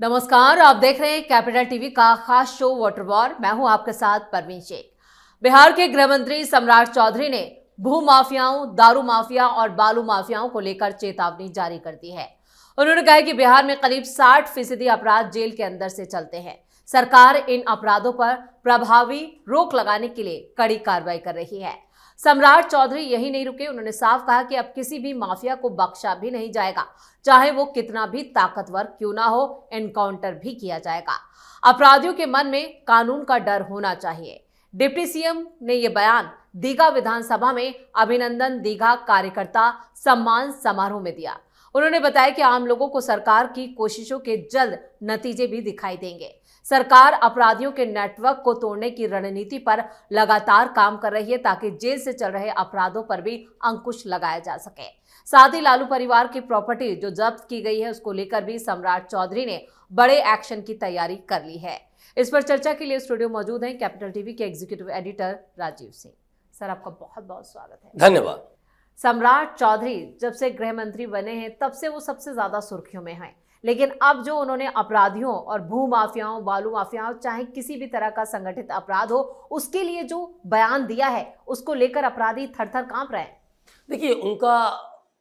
नमस्कार, आप देख रहे हैं कैपिटल टीवी का खास शो वाटर वॉर। मैं हूं आपके साथ परवीन शेख। बिहार के गृह मंत्री सम्राट चौधरी ने भू माफियाओं, दारू माफिया और बालू माफियाओं को लेकर चेतावनी जारी कर दी है। उन्होंने कहा कि बिहार में करीब 60% अपराध जेल के अंदर से चलते हैं। सरकार इन अपराधों पर प्रभावी रोक लगाने के लिए कड़ी कार्रवाई कर रही है। सम्राट चौधरी यही नहीं रुके, उन्होंने साफ कहा कि अब किसी भी माफिया को बख्शा भी नहीं जाएगा, चाहे वो कितना भी ताकतवर क्यों ना हो, एनकाउंटर भी किया जाएगा। अपराधियों के मन में कानून का डर होना चाहिए। डिप्टी सीएम ने यह बयान दीघा विधानसभा में अभिनंदन दीघा कार्यकर्ता सम्मान समारोह में दिया। उन्होंने बताया कि आम लोगों को सरकार की कोशिशों के जल्द नतीजे भी दिखाई देंगे। सरकार अपराधियों के नेटवर्क को तोड़ने की रणनीति पर लगातार काम कर रही है ताकि जेल से चल रहे अपराधों पर भी अंकुश लगाया जा सके। साथ ही लालू परिवार की प्रॉपर्टी जो जब्त की गई है उसको लेकर भी सम्राट चौधरी ने बड़े एक्शन की तैयारी कर ली है। इस पर चर्चा के लिए स्टूडियो मौजूद हैं कैपिटल टीवी के executive editor Rajeev Singh. Sir, आपका बहुत बहुत स्वागत है। धन्यवाद। सम्राट चौधरी जब से गृह मंत्री बने हैं तब से वो सबसे ज्यादा सुर्खियों में हैं, लेकिन अब जो उन्होंने अपराधियों और भू माफियाओं, बालू माफियाओं, चाहे किसी भी तरह का संगठित अपराध हो, उसके लिए जो बयान दिया है उसको लेकर अपराधी थर थर कांप रहे हैं। देखिए, उनका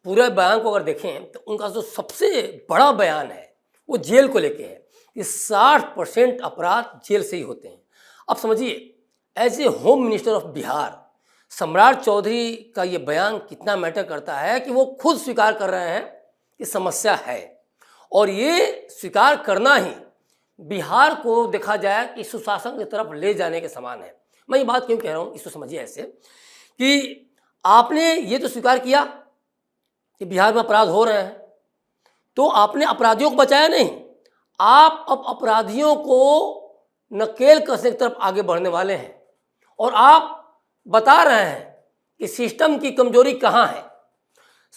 पूरे बयान को अगर देखें तो उनका जो सबसे बड़ा बयान है वो जेल को लेके है कि 60% अपराध जेल से ही होते हैं। अब समझिए, as a home minister of Bihar Samrat Choudhary का ये बयान कितना मैटर करता है कि वो खुद स्वीकार कर रहे हैं कि समस्या है, और ये स्वीकार करना ही बिहार को देखा जाए कि सुशासन की तरफ ले जाने के समान है। मैं ये बात क्यों कह रहा हूँ, इसको समझिए ऐसे कि आपने ये तो स्वीकार किया कि बिहार में अपराध हो रहे हैं, तो आपने अपराधियों को बचाया नहीं, आप अब अपराधियों को नकेल कसने की तरफ आगे बढ़ने वाले हैं और आप बता रहे हैं कि सिस्टम की कमजोरी कहाँ है।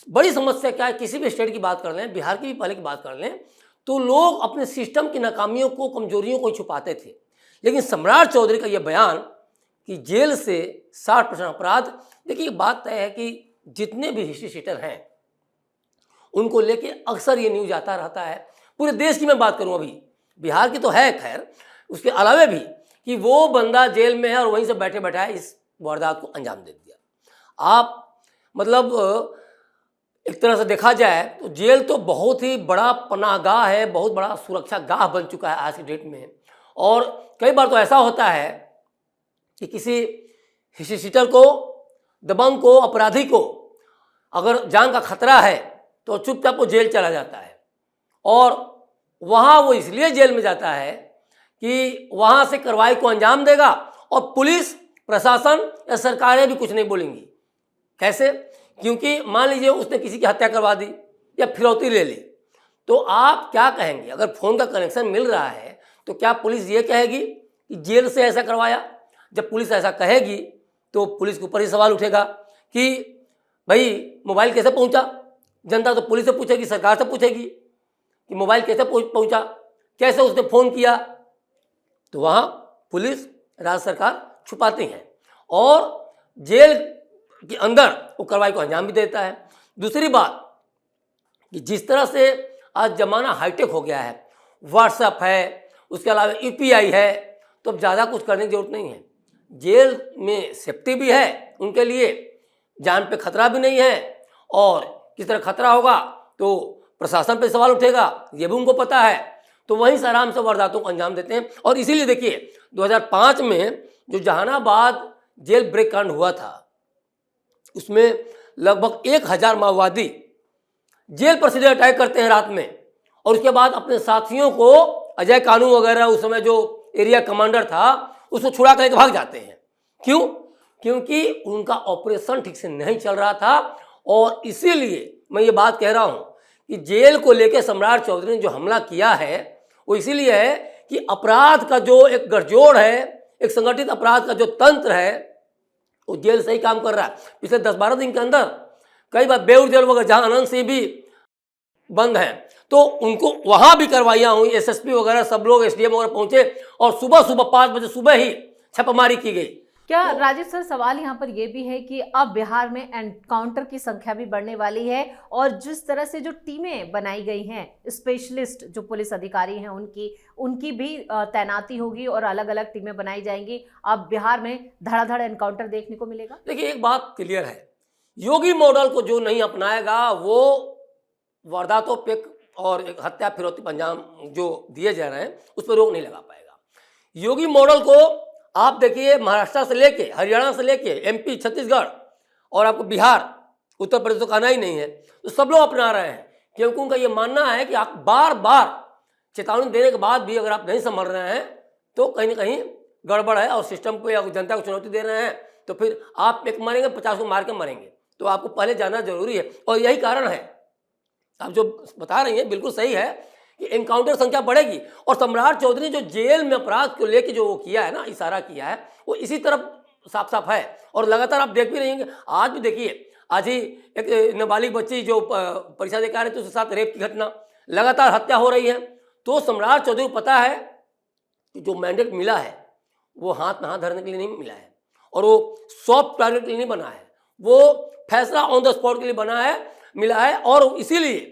बड़ी समस्या क्या है, किसी भी स्टेट की बात कर लें, बिहार की भी पहले की बात कर लें, तो लोग अपने सिस्टम की नाकामियों को, कमजोरियों को छुपाते थे। लेकिन सम्राट चौधरी का ये बयान कि जेल से 60% अपराध, देखिए बात तय है कि जितने भी हिस्ट्री शीटर हैं उनको लेके अक्सर ये न्यूज आता रहता है। पूरे देश की मैं बात करूं, अभी बिहार की तो है खैर, उसके अलावा भी कि वो बंदा जेल में है और वहीं से बैठे बैठाए इस वारदात को अंजाम दे दिया। आप मतलब एक तरह से देखा जाए तो जेल तो बहुत ही बड़ा पनाहगाह है, बहुत बड़ा सुरक्षा गाह बन चुका है आज की डेट में। और कई बार तो ऐसा होता है कि किसी हिस्ट्री शीटर को, दबंग को, अपराधी को अगर जान का खतरा है तो चुपचाप वो जेल चला जाता है, और वहाँ वो इसलिए जेल में जाता है कि वहाँ से कार्रवाई को अंजाम देगा और पुलिस प्रशासन या सरकारें भी कुछ नहीं बोलेंगी। कैसे? क्योंकि मान लीजिए उसने किसी की हत्या करवा दी या फिरौती ले ली, तो आप क्या कहेंगे? अगर फ़ोन का कनेक्शन मिल रहा है तो क्या पुलिस ये कहेगी कि जेल से ऐसा करवाया? जब पुलिस ऐसा कहेगी तो पुलिस के ऊपर ही सवाल उठेगा कि भाई मोबाइल कैसे पहुंचा। जनता तो पुलिस से पूछेगी, सरकार से पूछेगी कि मोबाइल कैसे पहुंचा, कैसे उसने फ़ोन किया। तो वहाँ पुलिस, राज्य सरकार छुपाती हैं और जेल के अंदर वो कार्रवाई को अंजाम भी देता है। दूसरी बात कि जिस तरह से आज ज़माना हाईटेक हो गया है, व्हाट्सएप है, उसके अलावा यूपीआई है, तो अब ज़्यादा कुछ करने की जरूरत नहीं है। जेल में सेफ्टी भी है उनके लिए, जान पे खतरा भी नहीं है, और किस तरह खतरा होगा तो प्रशासन पे सवाल उठेगा, ये भी उनको पता है। तो वहीं से आराम से वारदातों को अंजाम देते हैं। और इसीलिए देखिए 2005 में जो जहानाबाद जेल ब्रेक कांड हुआ था, उसमें लगभग 1000 माओवादी जेल पर सीधे अटैक करते हैं रात में, और उसके बाद अपने साथियों को, अजय कानू वगैरह उस समय जो एरिया कमांडर था, उसको छुड़ा करके भाग जाते हैं। क्यों? क्योंकि उनका ऑपरेशन ठीक से नहीं चल रहा था। और इसीलिए मैं ये बात कह रहा हूँ कि जेल को लेकर सम्राट चौधरी ने जो हमला किया है वो इसीलिए है कि अपराध का जो एक गठजोड़ है, एक संगठित अपराध का जो तंत्र है, वो जेल से ही काम कर रहा है। पिछले 10-12 दिन के अंदर कई बार बेउर जेल वगैरह, जहाँ अनंत सिंह भी बंद हैं, तो उनको वहाँ भी कार्रवाइयाँ हुई। एसएसपी वगैरह सब लोग, एसडीएम वगैरह पहुँचे और सुबह 5 बजे सुबह ही छापेमारी की गई। क्या राजीव सर, सवाल यहाँ पर यह भी है कि अब बिहार में एनकाउंटर की संख्या भी बढ़ने वाली है और जिस तरह से जो टीमें बनाई गई हैं, स्पेशलिस्ट जो पुलिस अधिकारी हैं उनकी भी तैनाती होगी और अलग अलग टीमें बनाई जाएंगी। अब बिहार में धड़ाधड़ एनकाउंटर देखने को मिलेगा। देखिए, एक बात क्लियर है, योगी मॉडल को जो नहीं अपनाएगा वो वारदातों पे और हत्या फिरौती अंजाम जो दिए जा रहे हैं उस पर रोक नहीं लगा पाएगा। योगी मॉडल को आप देखिए, महाराष्ट्र से लेके हरियाणा से लेके एमपी, छत्तीसगढ़ और आपको बिहार, उत्तर प्रदेश तो कहना ही नहीं है, तो सब लोग अपना रहे हैं, क्योंकि उनका ये मानना है कि आप बार बार चेतावनी देने के बाद भी अगर आप नहीं संभल रहे हैं तो कहीं ना कहीं गड़बड़ है और सिस्टम को या जनता को चुनौती दे रहे हैं, तो फिर आप एक मरेंगे 50 को मार के मरेंगे। तो आपको पहले जाना जरूरी है और यही कारण है, आप जो बता रही हैं बिल्कुल सही है कि एनकाउंटर संख्या बढ़ेगी। और सम्राट चौधरी जो जेल में अपराध को लेकर जो वो किया है ना, इशारा किया है, वो इसी तरफ साफ साफ है। और लगातार आप देख भी रही हैं, आज भी देखिए, आज ही एक नाबालिग बच्ची जो परीक्षा देकर आ रही थी उसके साथ रेप की घटना, लगातार हत्या हो रही है। तो सम्राट चौधरी को पता है कि जो मैंडेट मिला है वो हाथ में हाथ धरने के लिए नहीं मिला है और वो सॉफ्ट टारगेट के लिए नहीं बना है, वो फैसला ऑन द स्पॉट के लिए बना है, मिला है। और इसीलिए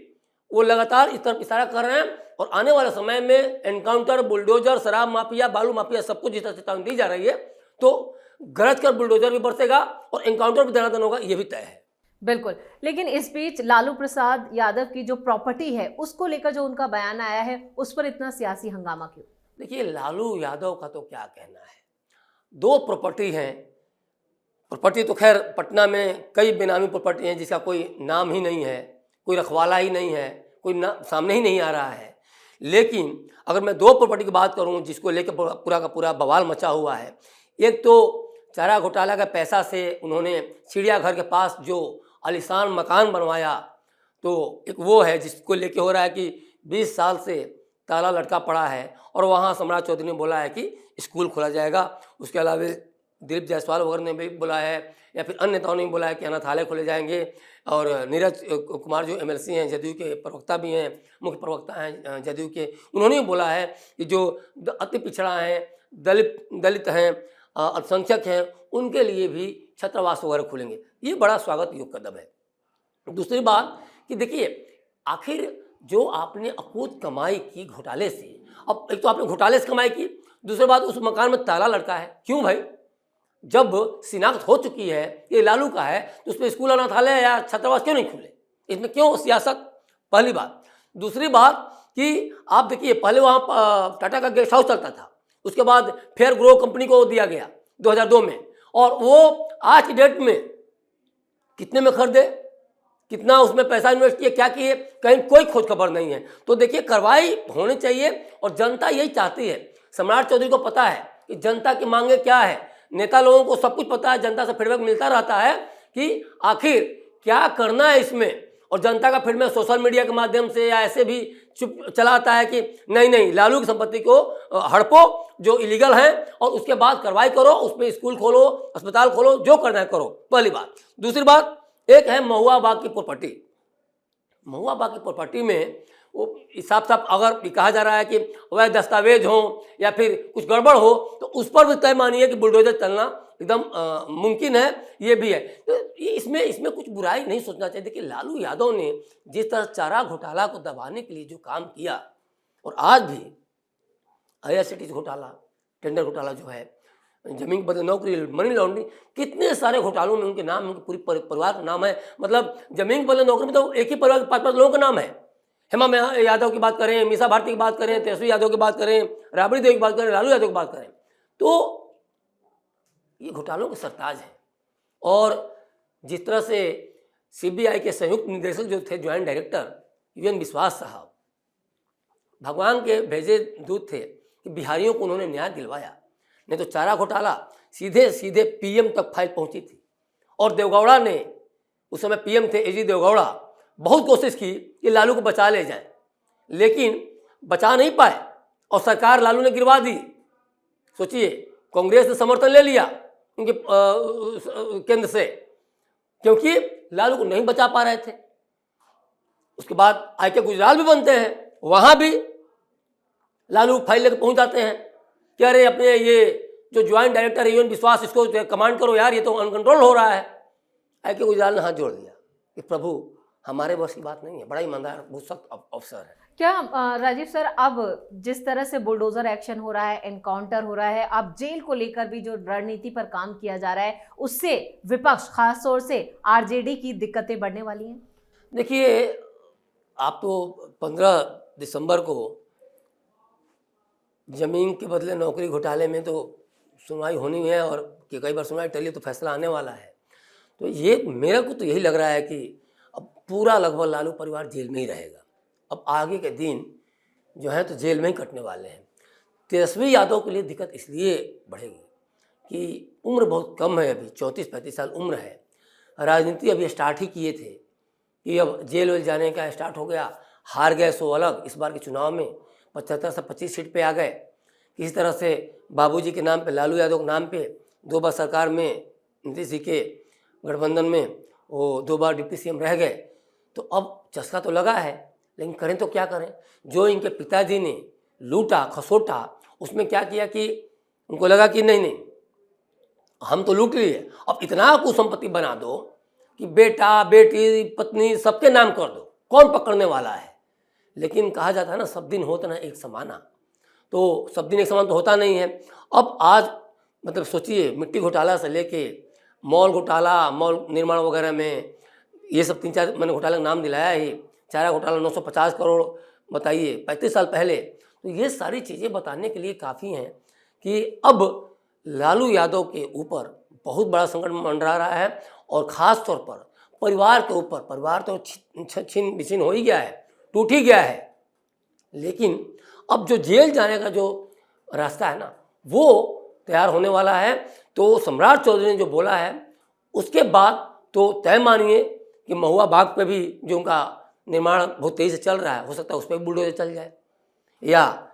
वो लगातार इस तरफ इशारा कर रहे हैं और आने वाले समय में एनकाउंटर, बुलडोजर, शराब माफिया, बालू माफिया, सब कुछ जिस तरह चेतावनी दी जा रही है, तो गरज कर बुलडोजर भी बरसेगा और एनकाउंटर भी दनादन होगा, ये भी तय है। बिल्कुल। लेकिन इस बीच लालू प्रसाद यादव की जो प्रॉपर्टी है उसको लेकर जो उनका बयान आया है, उस पर इतना सियासी हंगामा क्यों? देखिए, लालू यादव का तो क्या कहना है, 2 प्रॉपर्टी हैं। प्रॉपर्टी तो खैर पटना में कई बेनामी प्रॉपर्टी हैं जिसका कोई नाम ही नहीं है, कोई रखवाला ही नहीं है, कोई सामने ही नहीं आ रहा है। लेकिन अगर मैं 2 प्रॉपर्टी की बात करूं जिसको लेकर पूरा का पूरा बवाल मचा हुआ है, एक तो चारा घोटाला का पैसा से उन्होंने चिड़ियाघर के पास जो आलीशान मकान बनवाया, तो एक वो है जिसको लेके हो रहा है कि 20 साल से ताला लटका पड़ा है और वहाँ सम्राट चौधरी ने बोला है कि स्कूल खोला जाएगा। उसके अलावा दिलीप जायसवाल वगैरह ने भी बोला है, या फिर अन्य नेताओं ने भी बोला है कि अनाथालय खोले जाएंगे। और नीरज कुमार जो एमएलसी हैं, जदयू के प्रवक्ता भी हैं, मुख्य प्रवक्ता हैं जदयू के, उन्होंने भी बोला है कि जो अति पिछड़ा हैं, दलित हैं, अल्पसंख्यक हैं, उनके लिए भी छात्रावास वगैरह खुलेंगे। ये बड़ा स्वागत योग्य कदम है। दूसरी बात कि देखिए, आखिर जो आपने अकूत कमाई की घोटाले से, अब एक तो आपने घोटाले से कमाई की, दूसरी बात उस मकान में ताला लटका है। क्यों भाई? जब शिनाख्त हो चुकी है ये लालू का है तो उस पर स्कूल, अनाथालय या छात्रावास क्यों नहीं खुले? इसमें क्यों सियासत? पहली बात। दूसरी बात कि आप देखिए, पहले वहाँ टाटा का गेस्ट हाउस चलता था, उसके बाद फेयर ग्रो कंपनी को दिया गया 2002 में, और वो आज की डेट में कितने में खरीदे, कितना उसमें पैसा इन्वेस्ट किए, क्या किए, कहीं कोई खोज खबर नहीं है। तो देखिए, कार्रवाई होनी चाहिए और जनता यही चाहती है। सम्राट चौधरी को पता है कि जनता की मांगे क्या है, नेता लोगों को सब कुछ पता है, जनता से फीडबैक मिलता रहता है कि आखिर क्या करना है इसमें, और जनता का फीडबैक सोशल मीडिया के माध्यम से या ऐसे भी चुप चलाता है कि नहीं लालू की संपत्ति को हड़पो जो इलीगल है और उसके बाद कार्रवाई करो, उसमें स्कूल खोलो, अस्पताल खोलो, जो करना है करो। पहली बात। दूसरी बात, एक है महुआ बाग की प्रॉपर्टी। महुआ बाग की प्रॉपर्टी में वो साफ साफ अगर कहा जा रहा है कि वह दस्तावेज हो या फिर कुछ गड़बड़ हो तो उस पर भी तय मानिए कि बुलडोजर चलना एकदम मुमकिन है, ये भी है। तो इसमें कुछ बुराई नहीं सोचना चाहिए। देखिए, लालू यादव ने जिस तरह चारा घोटाला को दबाने के लिए जो काम किया, और आज भी IRCTC घोटाला, टेंडर घोटाला जो है, जमीन के बदले नौकरी, मनी लॉन्ड्रिंग, कितने सारे घोटालों में उनके नाम, उनके पूरी परिवार का नाम है। मतलब जमीन के बदले नौकरी में तो एक ही परिवार के 5-5 लोगों का नाम है। हेमा यादव की बात करें, मीसा भारती की बात करें, तेजस्वी यादव की बात करें, राबड़ी देवी की बात करें, लालू यादव की बात करें, तो ये घोटालों के सरताज हैं। और जिस तरह से CBI के संयुक्त निदेशक जो थे, ज्वाइंट डायरेक्टर UN विश्वास साहब, भगवान के भेजे दूत थे कि बिहारियों को उन्होंने न्याय दिलवाया। नहीं तो चारा घोटाला सीधे सीधे PM तक फाइल पहुंची थी। और देवगौड़ा ने, उस समय PM थे AG देवगौड़ा, बहुत कोशिश की कि लालू को बचा ले जाए, लेकिन बचा नहीं पाए और सरकार लालू ने गिरवा दी। सोचिए, कांग्रेस ने समर्थन ले लिया उनके केंद्र से, क्योंकि लालू को नहीं बचा पा रहे थे। उसके बाद IK गुजराल भी बनते हैं, वहाँ भी लालू फाइल लेकर पहुँच जाते हैं कि अरे अपने ये जो ज्वाइंट डायरेक्टर यूएन विश्वास, इसको कमांड करो यार, ये तो अनकंट्रोल हो रहा है। आई के गुजराल ने हाथ जोड़ दिया कि प्रभु हमारे बस की बात नहीं है, बड़ा ईमानदार बहुत सख्त अफसर है। क्या राजीव सर, अब जिस तरह से बुलडोजर एक्शन हो रहा है, एनकाउंटर हो रहा है, अब जेल को लेकर भी जो रणनीति पर काम किया जा रहा है, उससे विपक्ष खास तौर से आरजेडी की दिक्कतें बढ़ने वाली हैं? देखिए, आप तो 15 दिसंबर को जमीन के बदले नौकरी घोटाले में तो सुनवाई होनी है, और कि कई बार सुनवाई टली तो फैसला आने वाला है। तो ये मेरे को तो यही लग रहा है कि अब पूरा लगभग लालू परिवार जेल में ही रहेगा। अब आगे के दिन जो है तो जेल में ही कटने वाले हैं। तेजस्वी यादव के लिए दिक्कत इसलिए बढ़ेगी कि उम्र बहुत कम है, अभी 34-35 साल उम्र है, राजनीति अभी स्टार्ट ही किए थे कि अब जेल वेल जाने का स्टार्ट हो गया। हार गए सो अलग, इस बार के चुनाव में 75 से 25 सीट पे आ गए। किसी तरह से बाबूजी के नाम पे, लालू यादव के नाम पे 2 बार सरकार में नीतीश जी के गठबंधन में वो 2 बार डिप्टी सीएम रह गए। तो अब चस्का तो लगा है, लेकिन करें तो क्या करें। जो इनके पिताजी ने लूटा खसोटा, उसमें क्या किया कि उनको लगा कि नहीं नहीं हम तो लूट लिए, अब इतना कुसंपत्ति बना दो कि बेटा बेटी पत्नी सबके नाम कर दो, कौन पकड़ने वाला है। लेकिन कहा जाता है ना, सब दिन होता ना एक समाना, तो सब दिन एक समान तो होता नहीं है। अब आज मतलब सोचिए, मिट्टी घोटाला से लेके मॉल घोटाला, मॉल निर्माण वगैरह में, ये सब 3-4 मैंने घोटाले का नाम दिलाया ही। चारा घोटाला 950 करोड़, बताइए 35 साल पहले। तो ये सारी चीज़ें बताने के लिए काफ़ी हैं कि अब लालू यादव के ऊपर बहुत बड़ा संकट मंडरा रहा है, और ख़ास तौर पर परिवार के ऊपर। परिवार तो छिन बिछिन हो ही गया है, टूट ही गया है, लेकिन अब जो जेल जाने का जो रास्ता है ना, वो तैयार होने वाला है। तो सम्राट चौधरी ने जो बोला है, उसके बाद तो तय मानिए कि महुआ बाग पे भी जो उनका निर्माण बहुत तेज़ी से चल रहा है, हो सकता है उस पर भी बुलडोजर चल जाए, या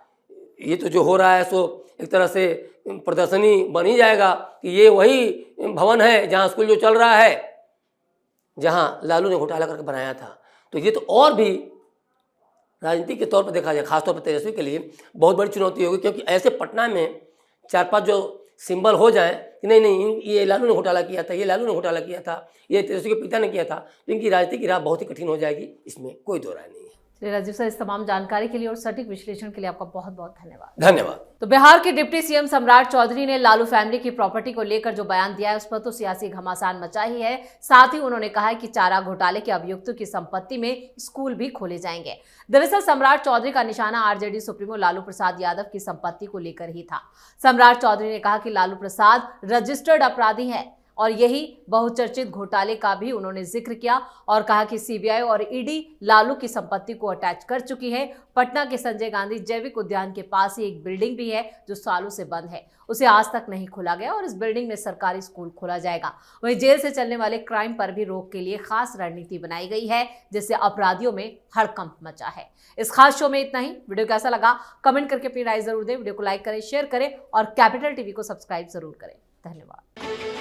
ये तो जो हो रहा है सो एक तरह से प्रदर्शनी बन ही जाएगा कि ये वही भवन है जहाँ स्कूल जो चल रहा है, जहाँ लालू ने घोटाला करके बनाया था। तो ये तो और भी राजनीति के तौर पर देखा जाए, खासतौर पर तेजस्वी के लिए बहुत बड़ी चुनौती होगी, क्योंकि ऐसे पटना में 4-5 जो सिंबल हो जाए कि नहीं नहीं ये लालू ने घोटाला किया था, ये लालू ने घोटाला किया था, ये तेजस्वी के पिता ने किया था, तो इनकी राजनीति की राह बहुत ही कठिन हो जाएगी, इसमें कोई दो राय नहीं है। राजीव सर, इस तमाम जानकारी के लिए और सटीक विश्लेषण के लिए आपका बहुत बहुत धन्यवाद। धन्यवाद। तो बिहार के डिप्टी सीएम सम्राट चौधरी ने लालू फैमिली की प्रॉपर्टी को लेकर जो बयान दिया है, उस पर तो सियासी घमासान मचा ही है। साथ ही उन्होंने कहा है कि चारा घोटाले के अभियुक्तों की संपत्ति में स्कूल भी खोले जाएंगे। दरअसल सम्राट चौधरी का निशाना आरजेडी सुप्रीमो लालू प्रसाद यादव की संपत्ति को लेकर ही था। सम्राट चौधरी ने कहा कि लालू प्रसाद रजिस्टर्ड अपराधी है, और यही बहुचर्चित घोटाले का भी उन्होंने जिक्र किया और कहा कि सीबीआई और ईडी लालू की संपत्ति को अटैच कर चुकी है। पटना के संजय गांधी जैविक उद्यान के पास ही एक बिल्डिंग भी है जो सालों से बंद है, उसे आज तक नहीं खोला गया, और इस बिल्डिंग में सरकारी स्कूल खोला जाएगा। वहीं जेल से चलने वाले क्राइम पर भी रोक के लिए खास रणनीति बनाई गई है, जिससे अपराधियों में हड़कंप मचा है। इस खास शो में इतना ही। वीडियो कैसा लगा कमेंट करके अपनी राय जरूर दें। वीडियो को लाइक करें, शेयर करें और कैपिटल टीवी को सब्सक्राइब जरूर करें। धन्यवाद।